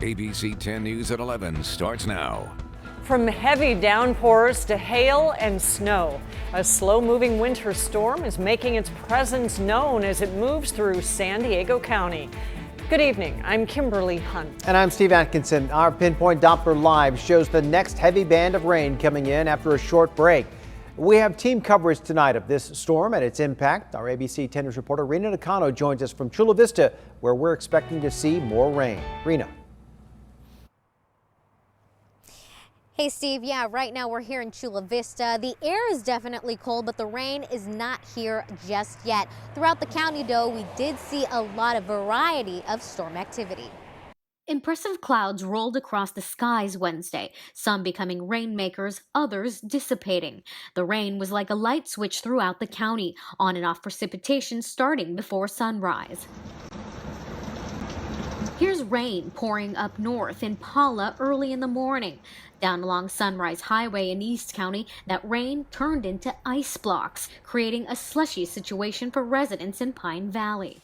ABC 10 News at 11 starts now. From heavy downpours to hail and snow, a slow-moving winter storm is making its presence known as it moves through San Diego County. Good evening, I'm Kimberly Hunt. And I'm Steve Atkinson. Our Pinpoint Doppler Live shows the next heavy band of rain coming in after a short break. We have team coverage tonight of this storm and its impact. Our ABC 10 News reporter Rena Nakano joins us from Chula Vista, where we're expecting to see more rain. Rena. Hey Steve, yeah, right now we're here in Chula Vista. The air is definitely cold, but the rain is not here just yet. Throughout the county, though, we did see a lot of variety of storm activity. Impressive clouds rolled across the skies Wednesday, some becoming rainmakers, others dissipating. The rain was like a light switch throughout the county, on and off precipitation starting before sunrise. Here's rain pouring up north in Pala early in the morning. Down along Sunrise Highway in East County, that rain turned into ice blocks, creating a slushy situation for residents in Pine Valley.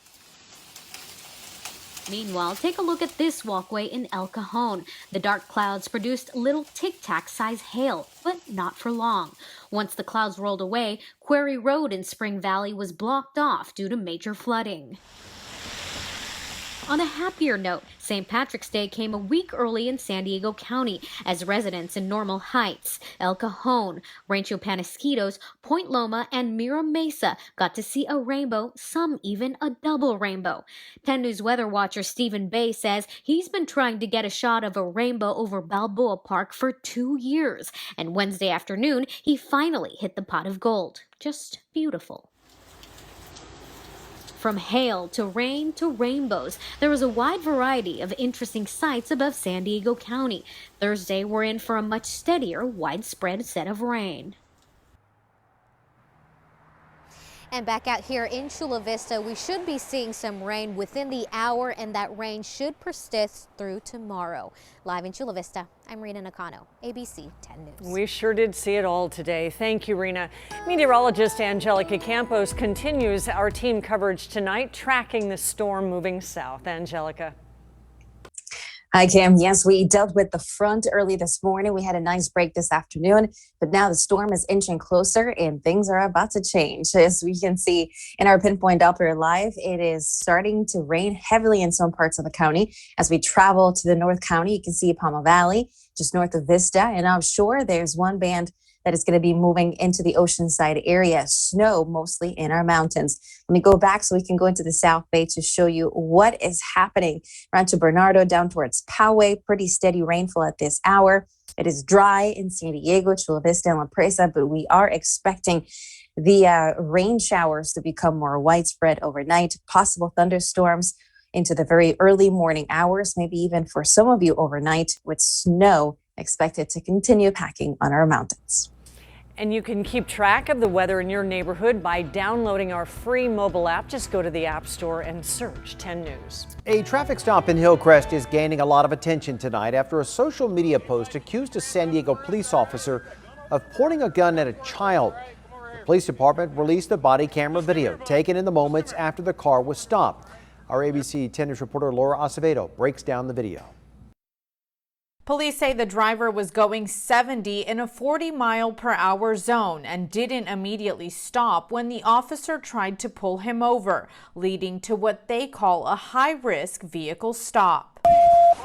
Meanwhile, take a look at this walkway in El Cajon. The dark clouds produced little tic-tac size hail, but not for long. Once the clouds rolled away, Quarry Road in Spring Valley was blocked off due to major flooding. On a happier note, St. Patrick's Day came a week early in San Diego County as residents in Normal Heights, El Cajon, Rancho Penasquitos, Point Loma, and Mira Mesa got to see a rainbow, some even a double rainbow. 10 News weather watcher Stephen Bay says he's been trying to get a shot of a rainbow over Balboa Park for 2 years, and Wednesday afternoon he finally hit the pot of gold. Just beautiful. From hail to rain to rainbows, there was a wide variety of interesting sights above San Diego County. Thursday, we're in for a much steadier, widespread set of rain. And back out here in Chula Vista, we should be seeing some rain within the hour, and that rain should persist through tomorrow. Live in Chula Vista, I'm Rena Nakano, ABC 10 News. We sure did see it all today. Thank you, Rena. Meteorologist Angelica Campos continues our team coverage tonight, tracking the storm moving south. Angelica. Hi, Kim. Yes, we dealt with the front early this morning. We had a nice break this afternoon, but now the storm is inching closer and things are about to change. As we can see in our Pinpoint Doppler Live, it is starting to rain heavily in some parts of the county. As we travel to the North County, you can see Palma Valley, just north of Vista, and offshore, there's one band that is going to be moving into the Oceanside area. Snow mostly in our mountains. Let me go back so we can go into the South Bay to show you what is happening. Rancho Bernardo down towards Poway, pretty steady rainfall at this hour. It is dry in San Diego, Chula Vista, and La Presa, but we are expecting the rain showers to become more widespread overnight. Possible thunderstorms into the very early morning hours, maybe even for some of you overnight, with snow expected to continue packing on our mountains. And you can keep track of the weather in your neighborhood by downloading our free mobile app. Just go to the App Store and search 10 News. A traffic stop in Hillcrest is gaining a lot of attention tonight after a social media post accused a San Diego police officer of pointing a gun at a child. The police department released the body camera video taken in the moments after the car was stopped. Our ABC 10 News reporter Laura Acevedo breaks down the video. Police say the driver was going 70 in a 40-mile-per-hour zone and didn't immediately stop when the officer tried to pull him over, leading to what they call a high-risk vehicle stop.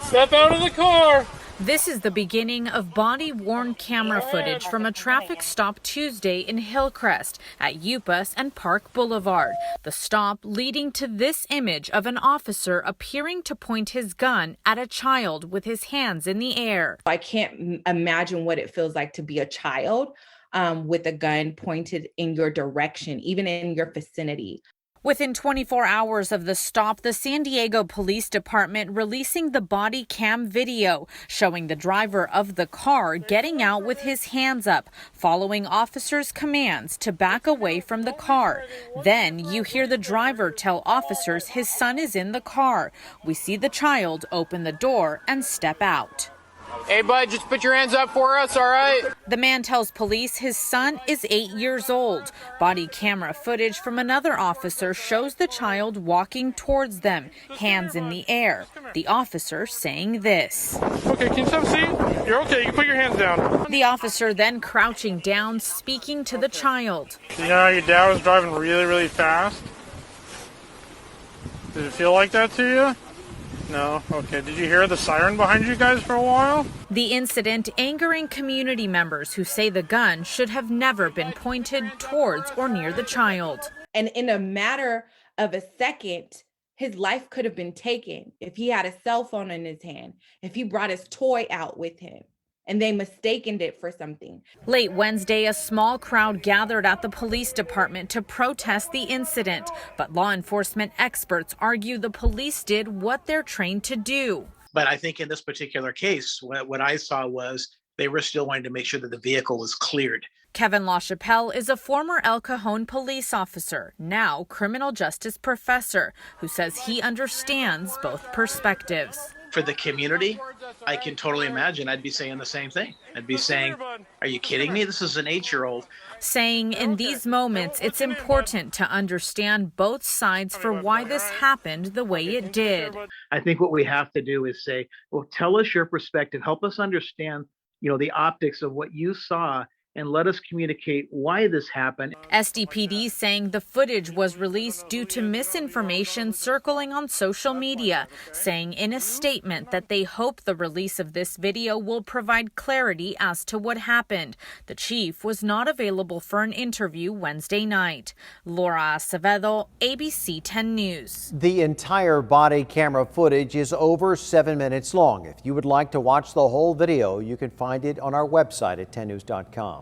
Step out of the car! This is the beginning of body-worn camera footage from a traffic stop Tuesday in Hillcrest at Upas and Park Boulevard. The stop leading to this image of an officer appearing to point his gun at a child with his hands in the air. I can't imagine what it feels like to be a child with a gun pointed in your direction, even in your vicinity. Within 24 hours of the stop, the San Diego Police Department releasing the body cam video showing the driver of the car getting out with his hands up, following officers' commands to back away from the car. Then you hear the driver tell officers his son is in the car. We see the child open the door and step out. Hey, bud, just put your hands up for us, all right? The man tells police his son is 8 years old. Body camera footage from another officer shows the child walking towards them, hands in the air. The officer saying this. Okay, can you have a seat? You're okay, you can put your hands down. The officer then crouching down, speaking to the child. You know how your dad was driving really, really fast? Did it feel like that to you? No? Okay. Did you hear the siren behind you guys for a while? The incident angering community members who say the gun should have never been pointed towards or near the child. And in a matter of a second, his life could have been taken if he had a cell phone in his hand, if he brought his toy out with him, and they mistaken it for something. Late Wednesday, a small crowd gathered at the police department to protest the incident. But law enforcement experts argue the police did what they're trained to do. But I think in this particular case, what I saw was they were still wanting to make sure that the vehicle was cleared. Kevin LaChapelle is a former El Cajon police officer, now criminal justice professor, who says he understands both perspectives. For the community, I can totally imagine I'd be saying the same thing. I'd be saying, are you kidding me? This is an 8-year-old. Saying in these moments, it's important to understand both sides for why this happened the way it did. I think what we have to do is say, well, tell us your perspective. Help us understand, the optics of what you saw, and let us communicate why this happened. SDPD saying the footage was released due to misinformation circling on social media, saying in a statement that they hope the release of this video will provide clarity as to what happened. The chief was not available for an interview Wednesday night. Laura Acevedo, ABC 10 News. The entire body camera footage is over 7 minutes long. If you would like to watch the whole video, you can find it on our website at 10news.com.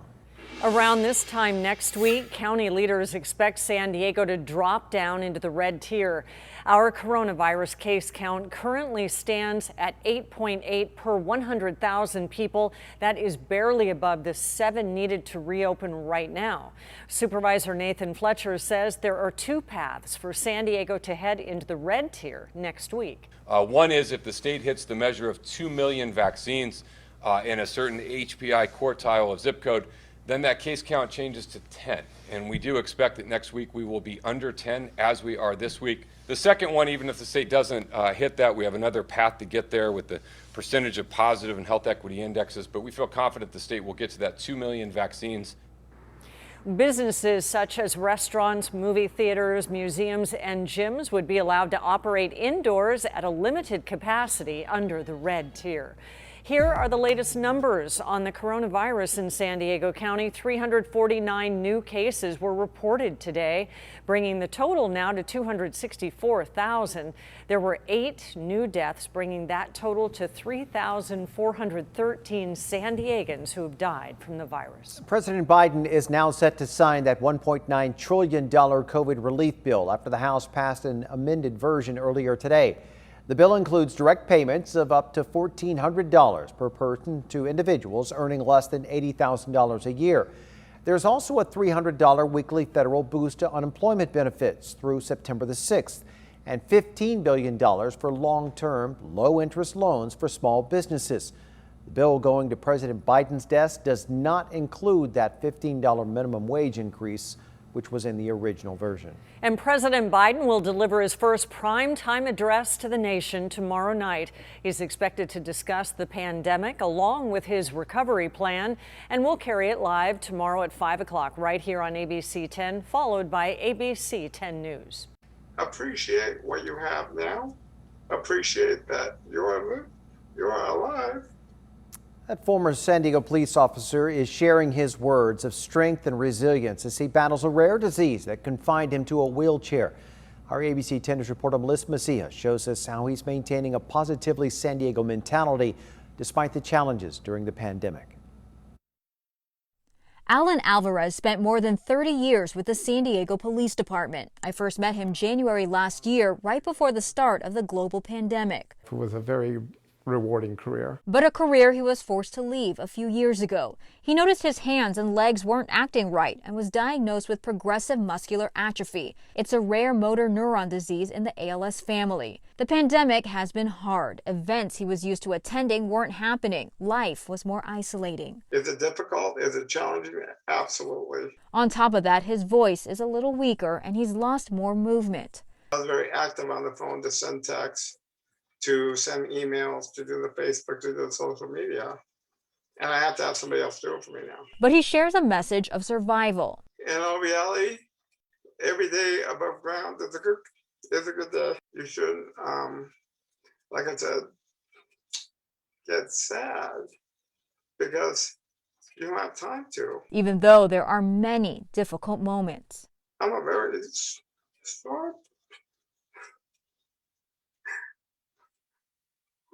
Around this time next week, county leaders expect San Diego to drop down into the red tier. Our coronavirus case count currently stands at 8.8 per 100,000 people. That is barely above the 7 needed to reopen right now. Supervisor Nathan Fletcher says there are 2 paths for San Diego to head into the red tier next week. One is if the state hits the measure of 2 million vaccines in a certain HPI quartile of zip code, then that case count changes to 10. And we do expect that next week we will be under 10 as we are this week. The second one, even if the state doesn't hit that, we have another path to get there with the percentage of positive and health equity indexes. But we feel confident the state will get to that 2 million vaccines. Businesses such as restaurants, movie theaters, museums, and gyms would be allowed to operate indoors at a limited capacity under the red tier. Here are the latest numbers on the coronavirus in San Diego County. 349 new cases were reported today, bringing the total now to 264,000. There were 8 new deaths, bringing that total to 3,413 San Diegans who have died from the virus. President Biden is now set to sign that $1.9 trillion COVID relief bill after the House passed an amended version earlier today. The bill includes direct payments of up to $1,400 per person to individuals earning less than $80,000 a year. There's also a $300 weekly federal boost to unemployment benefits through September the 6th and $15 billion for long-term, low-interest loans for small businesses. The bill going to President Biden's desk does not include that $15 minimum wage increase, which was in the original version. And President Biden will deliver his first primetime address to the nation tomorrow night. He's expected to discuss the pandemic along with his recovery plan, and we'll carry it live tomorrow at 5 o'clock right here on ABC 10, followed by ABC 10 News. Appreciate what you have now. Appreciate that you're alive. That former San Diego police officer is sharing his words of strength and resilience as he battles a rare disease that confined him to a wheelchair. Our ABC 10 News reporter Melissa Macia shows us how he's maintaining a positively San Diego mentality despite the challenges during the pandemic. Alan Alvarez spent more than 30 years with the San Diego Police Department. I first met him January last year, right before the start of the global pandemic. It was a very rewarding career. But a career he was forced to leave a few years ago. He noticed his hands and legs weren't acting right and was diagnosed with progressive muscular atrophy. It's a rare motor neuron disease in the ALS family. The pandemic has been hard. Events he was used to attending weren't happening. Life was more isolating. Is it difficult? Is it challenging? Absolutely. On top of that, his voice is a little weaker and he's lost more movement. I was very active on the phone to send texts, to send emails, to do the Facebook, to do the social media. And I have to have somebody else do it for me now. But he shares a message of survival. In all reality, every day above ground is a good day. You shouldn't, like I said, get sad because you don't have time to. Even though there are many difficult moments. I'm a very short.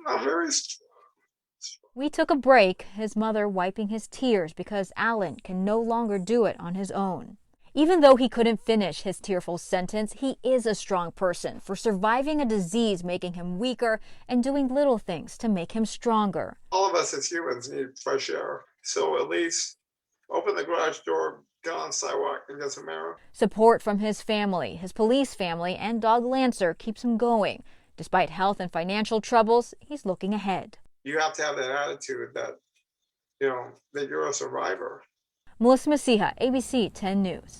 I'm very. We took a break, his mother wiping his tears because Alan can no longer do it on his own. Even though he couldn't finish his tearful sentence, he is a strong person for surviving a disease making him weaker and doing little things to make him stronger. All of us as humans need fresh air. So at least open the garage door, get on the sidewalk, and get some air. Support from his family, his police family, and dog Lancer keeps him going. Despite health and financial troubles, he's looking ahead. You have to have that attitude that, that you're a survivor. Melissa Masiha, ABC 10 News.